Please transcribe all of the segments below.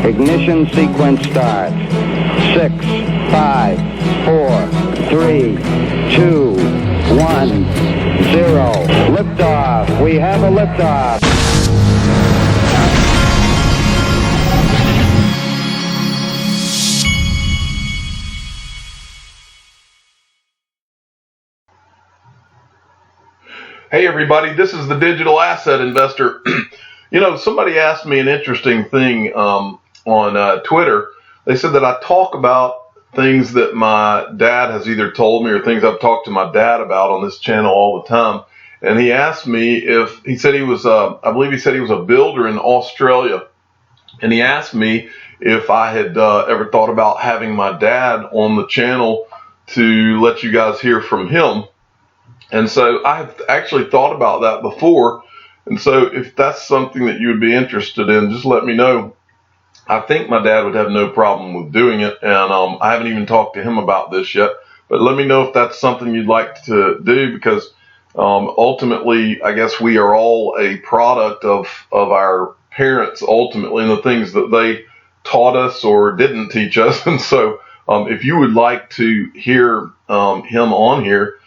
Ignition sequence starts. 6, 5, 4, 3, 2, 1, 0. Liftoff. We have a liftoff. Hey everybody, this is the digital asset investor. You know, somebody asked me an interesting thing on Twitter. They said that I talk about things that my dad has either told me or things I've talked to my dad about on this channel all the time. And he asked me if, he said he was, I believe he said he was a builder in Australia. And he asked me if I had ever thought about having my dad on the channel to let you guys hear from him. And so I've actually thought about that before. And so if that's something that you would be interested in, just let me know. I think my dad would have no problem with doing it. And I haven't even talked to him about this yet. But let me know if that's something you'd like to do, because ultimately, I guess we are all a product of our parents, ultimately, and the things that they taught us or didn't teach us. And so if you would like to hear him on here,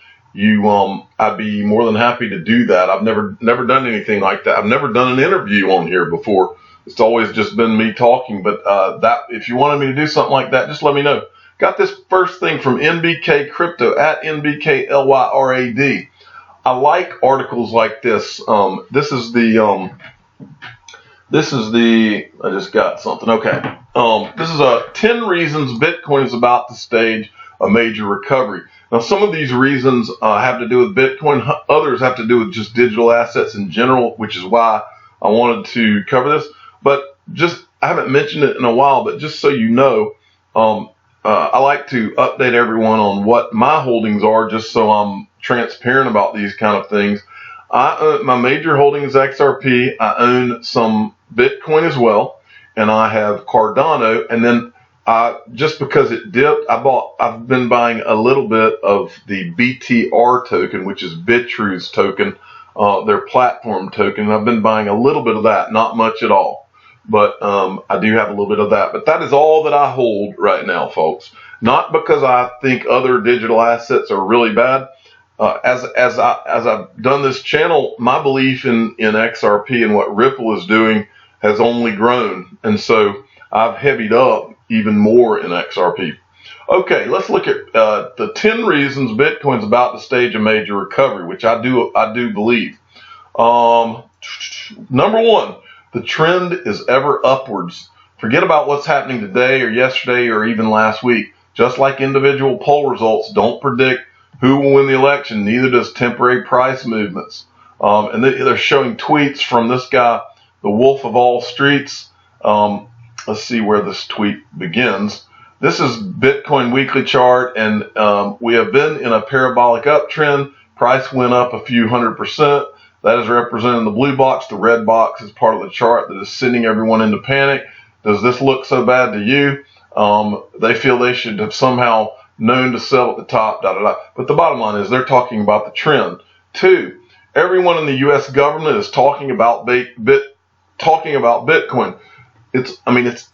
I'd be more than happy to do that. I've never done anything like that. I've never done an interview on here before. It's always just been me talking. But that, if you wanted me to do something like that, just let me know. Got this first thing from NBK Crypto at NBKLYRAD. I like articles like this. This is the I just got something. Okay. This is 10 reasons Bitcoin is about to stage a major recovery. Now, some of these reasons have to do with Bitcoin. Others have to do with just digital assets in general, which is why I wanted to cover this. But I haven't mentioned it in a while, but just so you know, I like to update everyone on what my holdings are, just so I'm transparent about these kind of things. My major holding is XRP. I own some Bitcoin as well, and I have Cardano, and then just because it dipped, I've been buying a little bit of the BTR token, which is Bitru's token, their platform token. And I've been buying a little bit of that, not much at all, but I do have a little bit of that. But that is all that I hold right now, folks. Not because I think other digital assets are really bad. As I've done this channel, my belief in XRP and what Ripple is doing has only grown, and so I've heavied up even more in XRP. Okay, let's look at the 10 reasons Bitcoin's about to stage a major recovery, which I do believe. Number one, the trend is ever upwards. Forget about what's happening today or yesterday or even last week. Just like individual poll results don't predict who will win the election, neither does temporary price movements. And they're showing tweets from this guy, the Wolf of All Streets. Let's see where this tweet begins. This is Bitcoin weekly chart, and we have been in a parabolic uptrend. Price went up a few 100%. That is represented in the blue box. The red box is part of the chart that is sending everyone into panic. Does this look so bad to you? They feel they should have somehow known to sell at the top, But the bottom line is they're talking about the trend. Two, everyone in the U.S. government is talking about Bitcoin. It's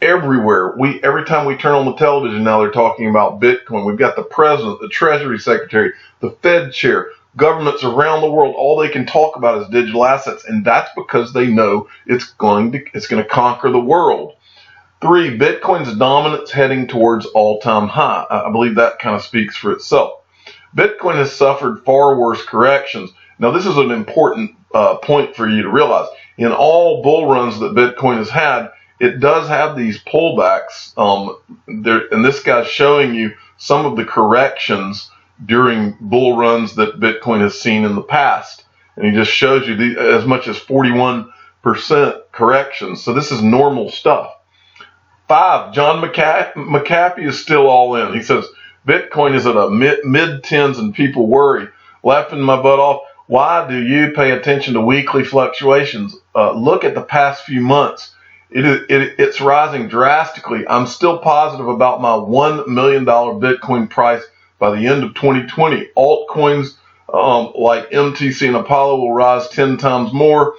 everywhere. Every time we turn on the television now, they're talking about Bitcoin. We've got the president, the Treasury Secretary, the Fed chair, governments around the world. All they can talk about is digital assets, and that's because they know it's going to conquer the world. Three, Bitcoin's dominance heading towards all-time high. I believe that kind of speaks for itself. Bitcoin has suffered far worse corrections. Now, this is an important point for you to realize. In all bull runs that Bitcoin has had, it does have these pullbacks. And this guy's showing you some of the corrections during bull runs that Bitcoin has seen in the past. And he just shows you as much as 41% corrections. So this is normal stuff. 5, John McAfee is still all in. He says, Bitcoin is at a mid-tens and people worry. Laughing my butt off. Why do you pay attention to weekly fluctuations? Look at the past few months. It's rising drastically. I'm still positive about my $1 million Bitcoin price by the end of 2020. Altcoins like MTC and Apollo will rise 10 times more.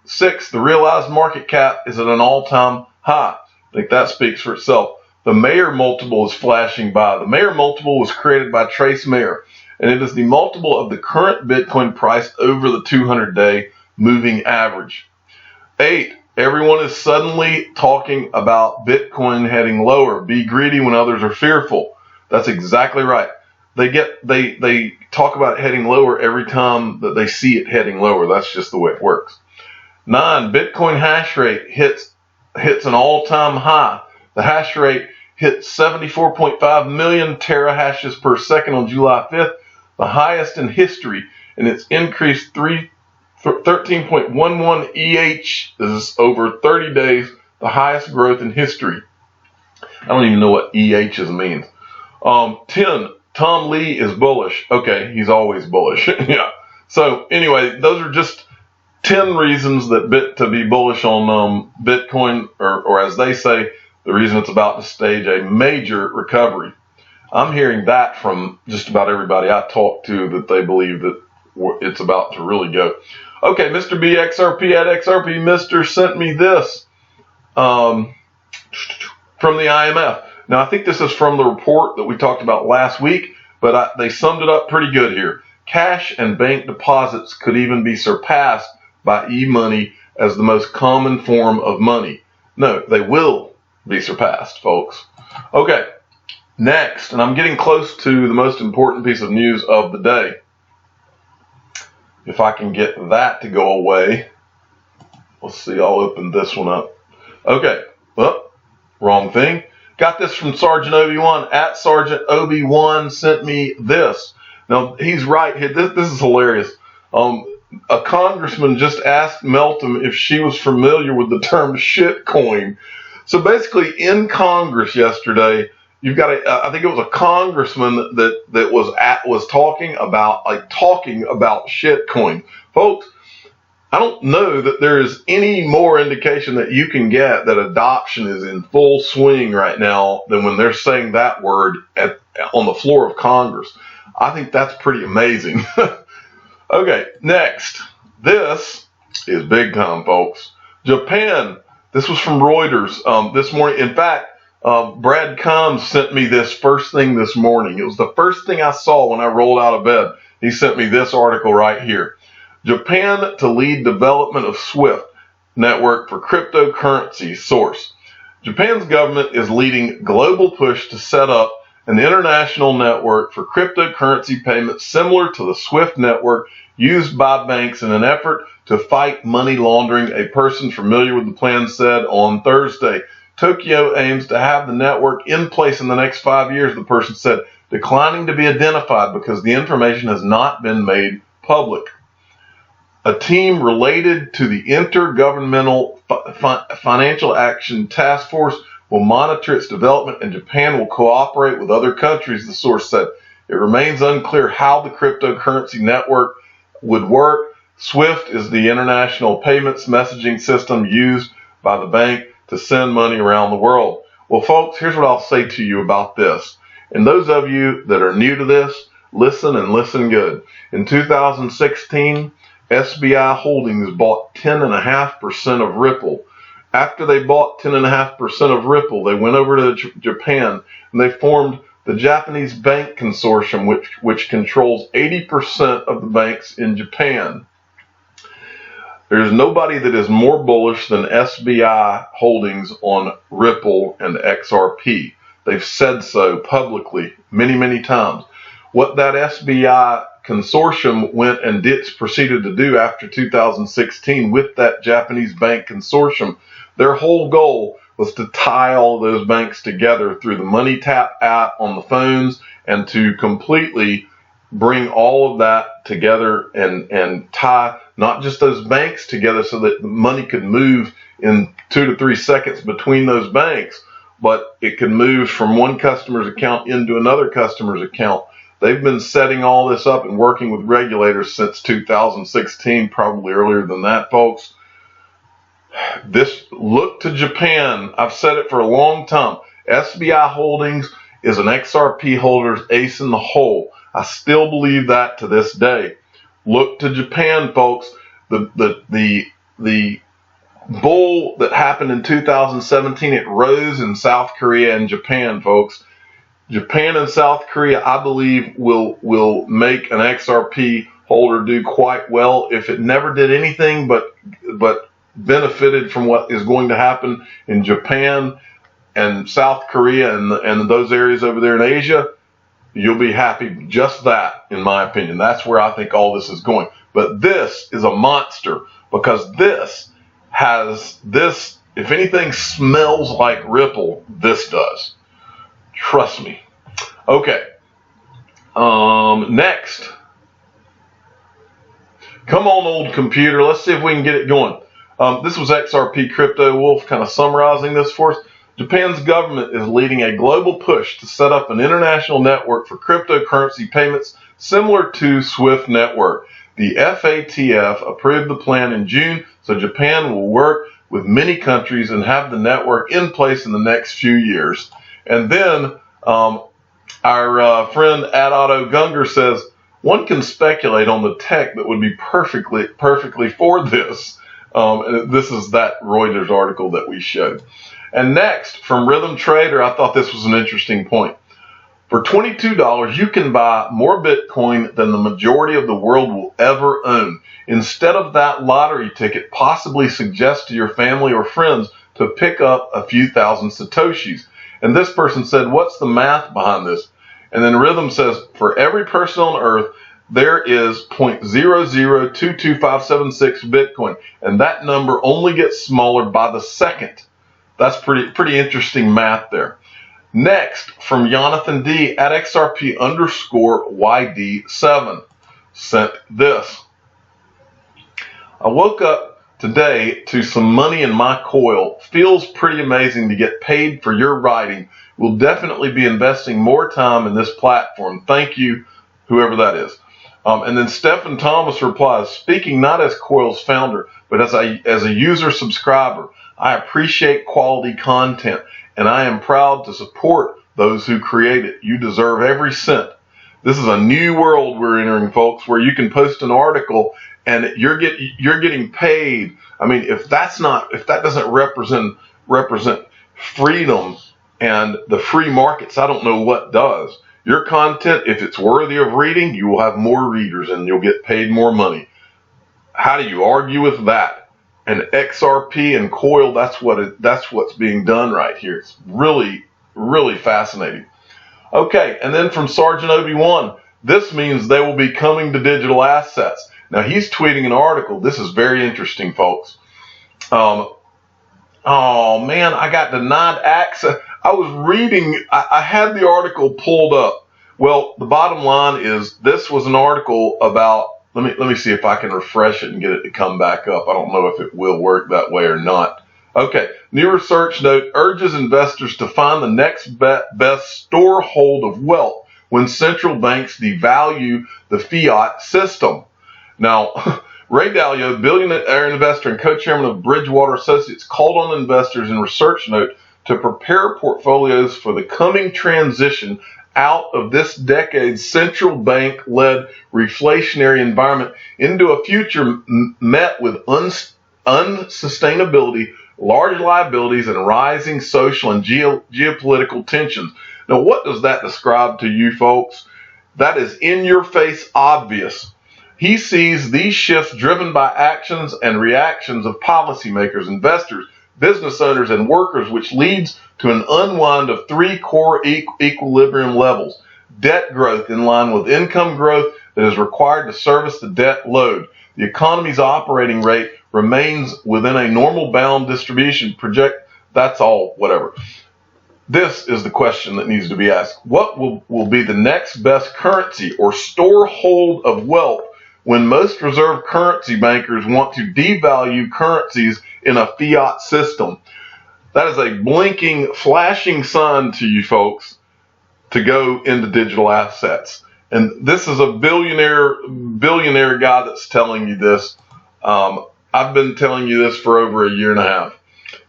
6, the realized market cap is at an all-time high. I think that speaks for itself. The Mayer multiple is flashing by. The Mayer multiple was created by Trace Mayer, and it is the multiple of the current Bitcoin price over the 200-day moving average. 8, everyone is suddenly talking about Bitcoin heading lower. Be greedy when others are fearful. That's exactly right. They talk about it heading lower every time that they see it heading lower. That's just the way it works. 9, Bitcoin hash rate hits an all-time high. The hash rate hit 74.5 million terahashes per second on July 5th, the highest in history, and it's increased 13.11 EH. This is over 30 days, the highest growth in history. I don't even know what EHs means. 10, Tom Lee is bullish. Okay, he's always bullish. Yeah. So anyway, those are just 10 reasons to be bullish on Bitcoin, or as they say, the reason it's about to stage a major recovery. I'm hearing that from just about everybody I talk to, that they believe that it's about to really go. Okay, Mr. BXRP at XRP Mr. sent me this from the IMF. Now, I think this is from the report that we talked about last week, but they summed it up pretty good here. Cash and bank deposits could even be surpassed by e-money as the most common form of money. No, they will be surpassed, folks. Okay, next, and I'm getting close to the most important piece of news of the day. If I can get that to go away. Let's see, I'll open this one up. Okay, well, wrong thing. Got this from Sergeant Obi-Wan. At Sergeant Obi-Wan sent me this. Now, he's right here. This is hilarious. A congressman just asked Meltem if she was familiar with the term shitcoin. So basically, in Congress yesterday, you've got I think it was a congressman that was talking about shitcoin. Folks, I don't know that there is any more indication that you can get that adoption is in full swing right now than when they're saying that word on the floor of Congress. I think that's pretty amazing. Okay, next. This is big time, folks. Japan. This was from Reuters this morning. In fact, Brad Combs sent me this first thing this morning. It was the first thing I saw when I rolled out of bed. He sent me this article right here. Japan to lead development of SWIFT network for cryptocurrency source. Japan's government is leading global push to set up an international network for cryptocurrency payments similar to the SWIFT network used by banks in an effort to fight money laundering, a person familiar with the plan said on Thursday. Tokyo aims to have the network in place in the next 5 years, the person said, declining to be identified because the information has not been made public. A team related to the Intergovernmental Financial Action Task Force will monitor its development, and Japan will cooperate with other countries, the source said. It remains unclear how the cryptocurrency network would work. SWIFT is the international payments messaging system used by the bank to send money around the world. Well, folks, here's what I'll say to you about this. And those of you that are new to this, listen and listen good. In 2016, SBI Holdings bought 10.5% of Ripple. After they bought 10.5% of Ripple, they went over to Japan and they formed the Japanese Bank Consortium, which controls 80% of the banks in Japan. There's nobody that is more bullish than SBI Holdings on Ripple and XRP. They've said so publicly many, many times. What that SBI consortium went and proceeded to do after 2016 with that Japanese bank consortium, their whole goal was to tie all of those banks together through the Money Tap app on the phones and to completely bring all of that together and tie not just those banks together so that the money could move in 2 to 3 seconds between those banks, but it could move from one customer's account into another customer's account. They've been setting all this up and working with regulators since 2016, probably earlier than that, folks. Look to Japan. I've said it for a long time. SBI Holdings is an XRP holder's ace in the hole. I still believe that to this day. Look to Japan, folks. The bull that happened in 2017, it rose in South Korea and Japan, folks. Japan and South Korea, I believe, will make an XRP holder do quite well if it never did anything but benefited from what is going to happen in Japan and South Korea and those areas over there in Asia. You'll be happy. Just that, in my opinion. That's where I think all this is going. But this is a monster, because this has this, if anything smells like Ripple, this does. Trust me. Okay. Next. Come on, old computer. Let's see if we can get it going. This was XRP Crypto Wolf kind of summarizing this for us. Japan's government is leading a global push to set up an international network for cryptocurrency payments similar to SWIFT network. The FATF approved the plan in June, so Japan will work with many countries and have the network in place in the next few years. And then our friend Otto Gunger says, one can speculate on the tech that would be perfectly for this. And this is that Reuters article that we showed. And next, from Rhythm Trader, I thought this was an interesting point. For $22, you can buy more Bitcoin than the majority of the world will ever own. Instead of that lottery ticket possibly suggest to your family or friends to pick up a few thousand Satoshis. And this person said, what's the math behind this? And then Rhythm says, for every person on earth, there is 0.0022576 Bitcoin. And that number only gets smaller by the second. That's pretty interesting math there. Next, from Jonathan D at XRP_YD7 sent this. I woke up today to some money in my coil. Feels pretty amazing to get paid for your writing. Will definitely be investing more time in this platform. Thank you, whoever that is. And then Stephen Thomas replies, speaking not as Coil's founder, but as a user subscriber, I appreciate quality content, and I am proud to support those who create it. You deserve every cent. This is a new world we're entering, folks, where you can post an article and you're getting paid. I mean, if that doesn't represent freedom and the free markets, I don't know what does. Your content, if it's worthy of reading, you will have more readers and you'll get paid more money. How do you argue with that? And XRP and Coil, that's what's being done right here. It's really, really fascinating. Okay, and then from Sergeant Obi-Wan, this means they will be coming to digital assets. Now he's tweeting an article. This is very interesting, folks. Oh man, I got denied access. I was reading, I had the article pulled up. Well, the bottom line is this was an article about, let me see if I can refresh it and get it to come back up. I don't know if it will work that way or not. Okay, new research note urges investors to find the next best storehold of wealth when central banks devalue the fiat system. Now, Ray Dalio, billionaire investor and co-chairman of Bridgewater Associates, called on investors in research note to prepare portfolios for the coming transition out of this decade's central bank-led reflationary environment into a future met with unsustainability, large liabilities, and rising social and geopolitical tensions. Now, what does that describe to you folks? That is in your face obvious. He sees these shifts driven by actions and reactions of policymakers, investors, business owners, and workers, which leads to an unwind of three core equilibrium levels. Debt growth in line with income growth that is required to service the debt load. The economy's operating rate remains within a normal bound distribution that's all, whatever. This is the question that needs to be asked. What will be the next best currency or storehold of wealth when most reserve currency bankers want to devalue currencies in a fiat system? That is a blinking, flashing sign to you folks to go into digital assets. And this is a billionaire guy that's telling you this. I've been telling you this for over a year and a half.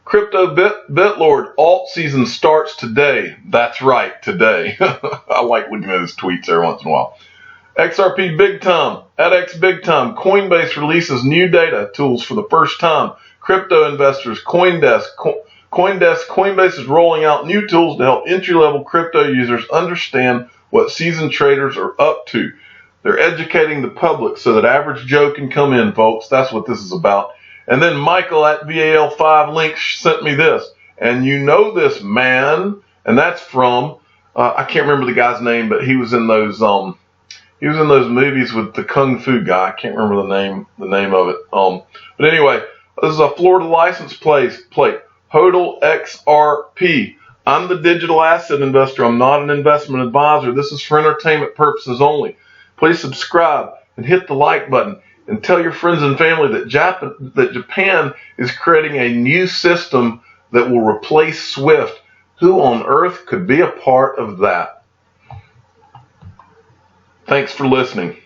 Crypto BitLord, alt season starts today. That's right, today. I like looking at his tweets every once in a while. XRP Big Time, at X Big Time, Coinbase releases new data tools for the first time. crypto investors. Coinbase is rolling out new tools to help entry-level crypto users understand what seasoned traders are up to. They're educating the public so that average Joe can come in, folks. That's what this is about. And then Michael at VAL5 Links sent me this. And you know this man, and that's from I can't remember the guy's name, but he was in those movies with the Kung Fu guy. I can't remember the name of it. But anyway, this is a Florida license plate. HODL XRP. I'm the digital asset investor. I'm not an investment advisor. This is for entertainment purposes only. Please subscribe and hit the like button and tell your friends and family that Japan is creating a new system that will replace SWIFT. Who on earth could be a part of that? Thanks for listening.